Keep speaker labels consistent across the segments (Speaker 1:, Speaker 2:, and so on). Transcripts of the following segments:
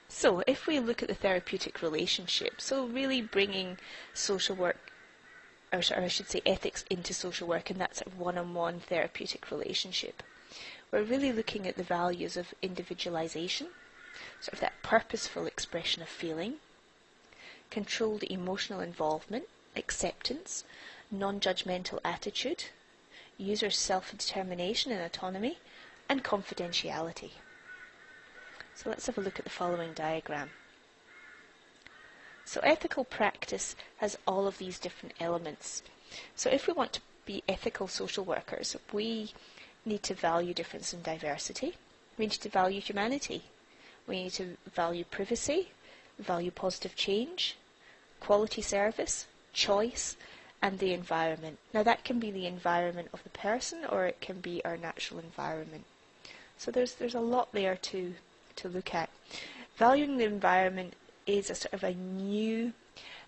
Speaker 1: So if we look at the therapeutic relationship, so really bringing social work, or I should say ethics into social work, and that sort of one-on-one therapeutic relationship, we're really looking at the values of individualization, sort of that purposeful expression of feeling, controlled emotional involvement, acceptance, non-judgmental attitude, user self-determination and autonomy, and confidentiality. So let's have a look at the following diagram. So ethical practice has all of these different elements. So if we want to be ethical social workers, we need to value difference and diversity. We need to value humanity. We need to value privacy, value positive change, quality service, choice, and the environment. Now that can be the environment of the person, or it can be our natural environment. So there's a lot there to look at. Valuing the environment is a sort of a new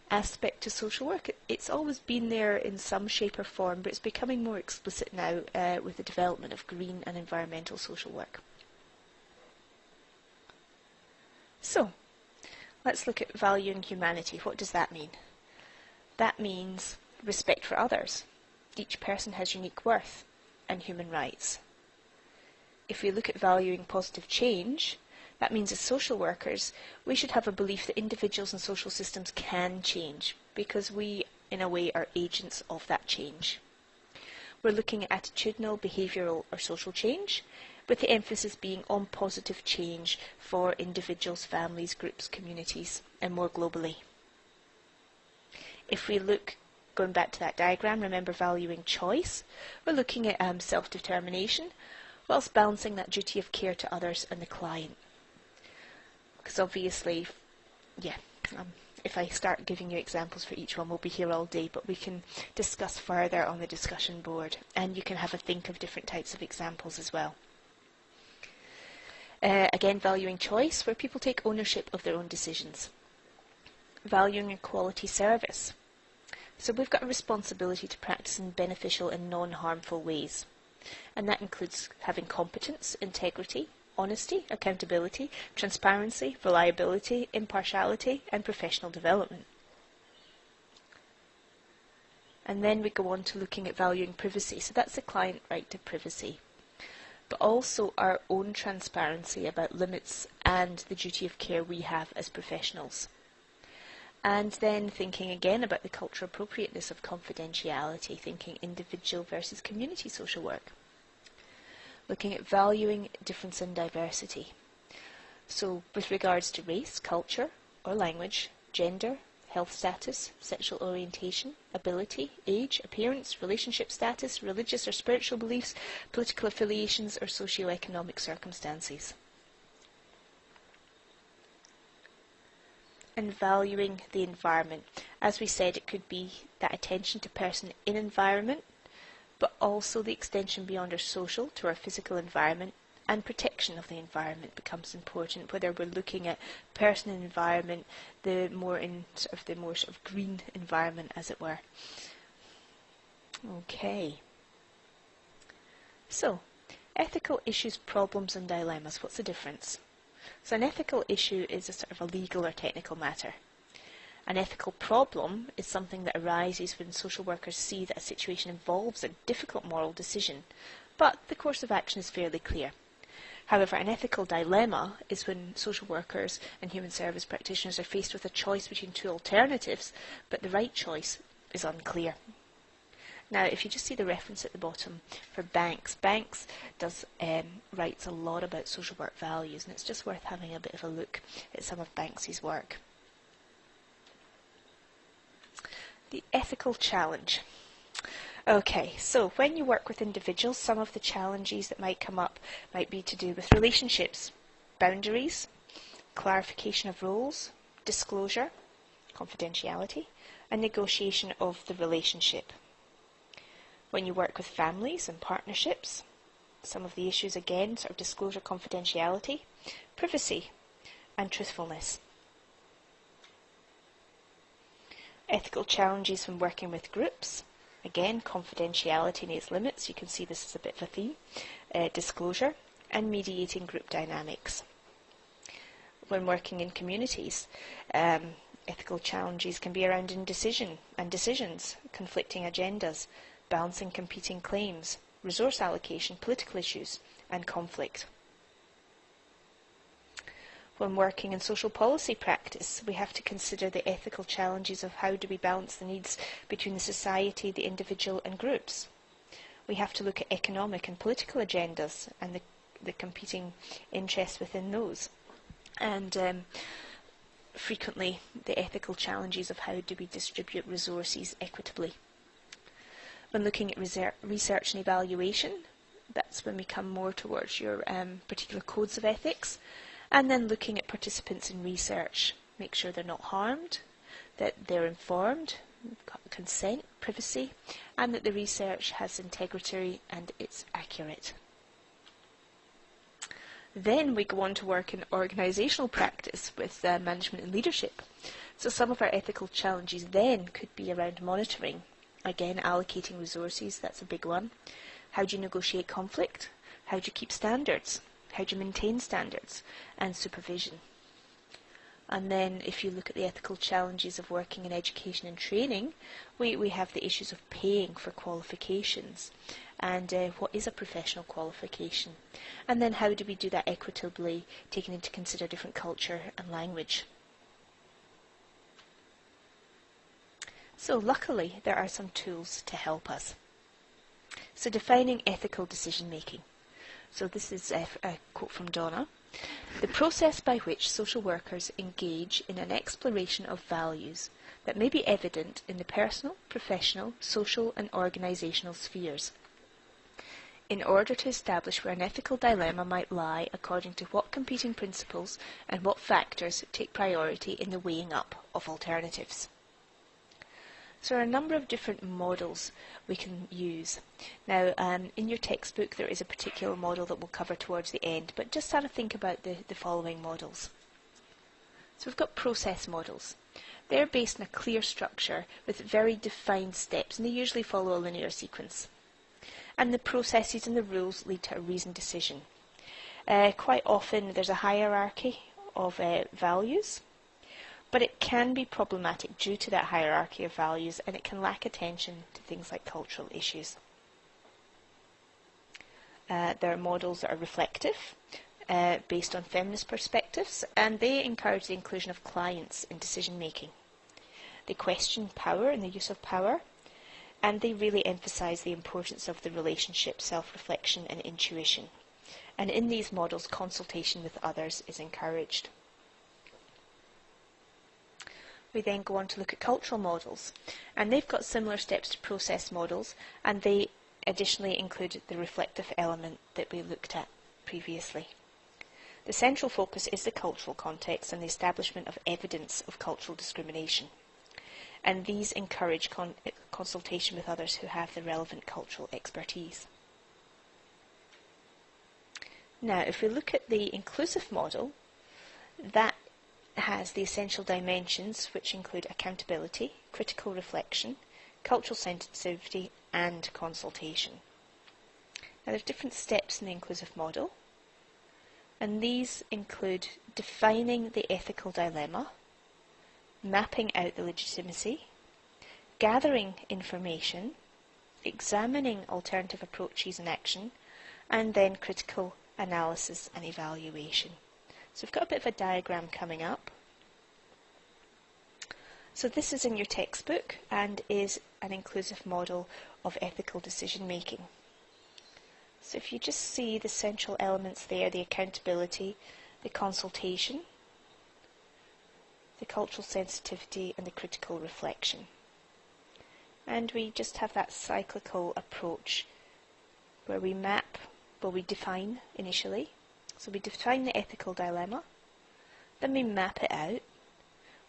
Speaker 1: aspect to social work. It's always been there in some shape or form, but it's becoming more explicit now with the development of green and environmental social work. So, let's look at valuing humanity. What does that mean? That means respect for others. Each person has unique worth and human rights. If we look at valuing positive change, that means as social workers, we should have a belief that individuals and social systems can change, because we, in a way, are agents of that change. We're looking at attitudinal, behavioural or social change, with the emphasis being on positive change for individuals, families, groups, communities, and more globally. If we look, going back to that diagram, remember valuing choice, we're looking at self-determination, whilst balancing that duty of care to others and the client. Because obviously, if I start giving you examples for each one, we'll be here all day, but we can discuss further on the discussion board, and you can have a think of different types of examples as well. Again, valuing choice, where people take ownership of their own decisions. Valuing a quality service. So we've got a responsibility to practice in beneficial and non-harmful ways. And that includes having competence, integrity, honesty, accountability, transparency, reliability, impartiality, and professional development. And then we go on to looking at valuing privacy. So that's the client right to privacy, but also our own transparency about limits and the duty of care we have as professionals. And then thinking again about the cultural appropriateness of confidentiality, thinking individual versus community social work. Looking at valuing difference and diversity. So with regards to race, culture or language, gender, health status, sexual orientation, ability, age, appearance, relationship status, religious or spiritual beliefs, political affiliations or socio-economic circumstances. And valuing the environment. As we said, it could be that attention to person in environment, but also the extension beyond our social to our physical environment, and protection of the environment becomes important, whether we're looking at person and environment, the more green environment, as it were. Okay. So, ethical issues, problems and dilemmas. What's the difference? So an ethical issue is a sort of a legal or technical matter. An ethical problem is something that arises when social workers see that a situation involves a difficult moral decision, but the course of action is fairly clear. However, an ethical dilemma is when social workers and human service practitioners are faced with a choice between two alternatives, but the right choice is unclear. Now, if you just see the reference at the bottom for Banks, Banks writes a lot about social work values, and it's just worth having a bit of a look at some of Banks's work. The ethical challenge. Okay, so when you work with individuals, some of the challenges that might come up might be to do with relationships, boundaries, clarification of roles, disclosure, confidentiality, and negotiation of the relationship. When you work with families and partnerships, some of the issues again, sort of disclosure, confidentiality, privacy, and truthfulness. Ethical challenges when working with groups. Again, confidentiality and its limits. You can see this is a bit of a theme. Disclosure and mediating group dynamics. when working in communities. Ethical challenges can be around indecision and decisions, conflicting agendas, balancing competing claims, resource allocation, political issues, and conflict. When working in social policy practice, we have to consider the ethical challenges of how do we balance the needs between the society, the individual, and groups. We have to look at economic and political agendas and the competing interests within those. And frequently, the ethical challenges of how do we distribute resources equitably. When looking at research and evaluation, that's when we come more towards your particular codes of ethics. And then looking at participants in research, make sure they're not harmed, that they're informed, consent, privacy, and that the research has integrity and it's accurate. Then we go on to work in organisational practice with management and leadership. So some of our ethical challenges then could be around monitoring. Again, allocating resources, that's a big one. How do you negotiate conflict? How do you keep standards? How do you maintain standards? And supervision. And then if you look at the ethical challenges of working in education and training, we have the issues of paying for qualifications. And what is a professional qualification? And then how do we do that equitably, taking into consider different culture and language? So luckily, there are some tools to help us. So defining ethical decision making. So this is a quote from Donna. The process by which social workers engage in an exploration of values that may be evident in the personal, professional, social and organisational spheres, in order to establish where an ethical dilemma might lie according to what competing principles and what factors take priority in the weighing up of alternatives. So there are a number of different models we can use. Now, in your textbook there is a particular model that we'll cover towards the end, but just have a think about the following models. So we've got process models. They're based on a clear structure with very defined steps, and they usually follow a linear sequence. And the processes and the rules lead to a reasoned decision. Quite often there's a hierarchy of values, but it can be problematic due to that hierarchy of values, and it can lack attention to things like cultural issues. There are models that are reflective, based on feminist perspectives, and they encourage the inclusion of clients in decision making. They question power and the use of power, and they really emphasise the importance of the relationship, self-reflection and intuition. And in these models, consultation with others is encouraged. We then go on to look at cultural models, and they've got similar steps to process models, and they additionally include the reflective element that we looked at previously. The central focus is the cultural context and the establishment of evidence of cultural discrimination, and these encourage consultation with others who have the relevant cultural expertise. Now, if we look at the inclusive model, that has the essential dimensions which include accountability, critical reflection, cultural sensitivity and consultation. Now there's different steps in the inclusive model, and these include defining the ethical dilemma, mapping out the legitimacy, gathering information, examining alternative approaches and action, and then critical analysis and evaluation. So we've got a bit of a diagram coming up. So this is in your textbook and is an inclusive model of ethical decision making. So if you just see the central elements there, the accountability, the consultation, the cultural sensitivity and the critical reflection. And we just have that cyclical approach where we map, well we define initially. So we define the ethical dilemma, then we map it out,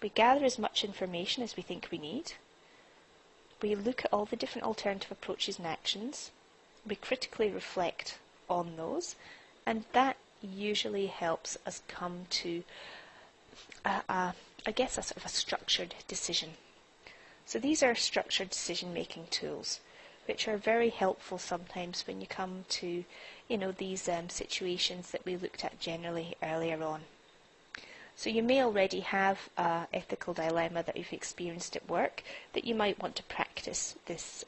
Speaker 1: we gather as much information as we think we need, we look at all the different alternative approaches and actions, we critically reflect on those, and that usually helps us come to, a sort of a structured decision. So these are structured decision-making tools, which are very helpful sometimes when you come to, these situations that we looked at generally earlier on. So you may already have an ethical dilemma that you've experienced at work that you might want to practice this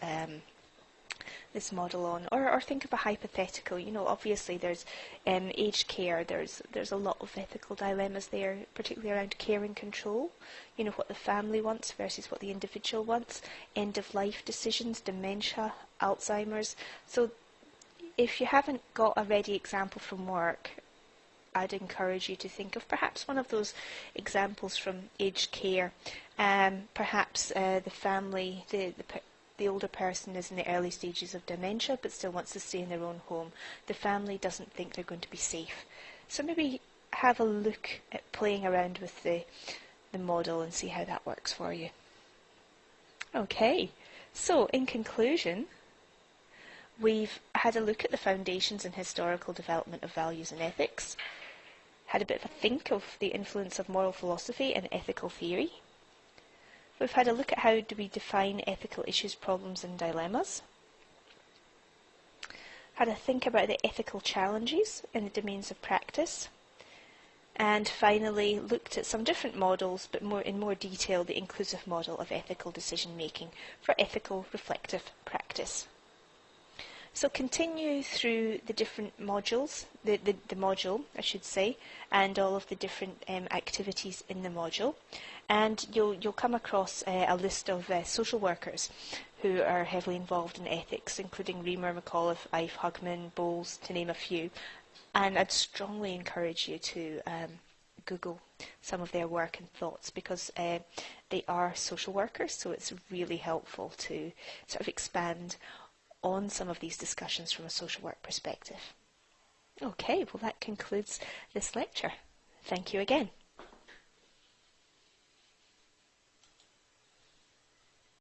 Speaker 1: model on, or think of a hypothetical. Obviously there's aged care. There's a lot of ethical dilemmas there, particularly around care and control. What the family wants versus what the individual wants. End of life decisions, dementia, Alzheimer's. So if you haven't got a ready example from work, I'd encourage you to think of perhaps one of those examples from aged care. Perhaps the family, the older person is in the early stages of dementia but still wants to stay in their own home. The family doesn't think they're going to be safe. So maybe have a look at playing around with the model and see how that works for you. Okay, so in conclusion, we've had a look at the foundations and historical development of values and ethics, had a bit of a think of the influence of moral philosophy and ethical theory. We've had a look at how do we define ethical issues, problems and dilemmas. Had a think about the ethical challenges in the domains of practice. And finally looked at some different models, but in more detail, the inclusive model of ethical decision making for ethical reflective practice. So continue through the different modules, the module, I should say, and all of the different activities in the module. And you'll come across a list of social workers who are heavily involved in ethics, including Reamer, McAuliffe, Ive, Hugman, Bowles, to name a few. And I'd strongly encourage you to Google some of their work and thoughts, because they are social workers, so it's really helpful to sort of expand on some of these discussions from a social work perspective. Okay, well that concludes this lecture. Thank you again.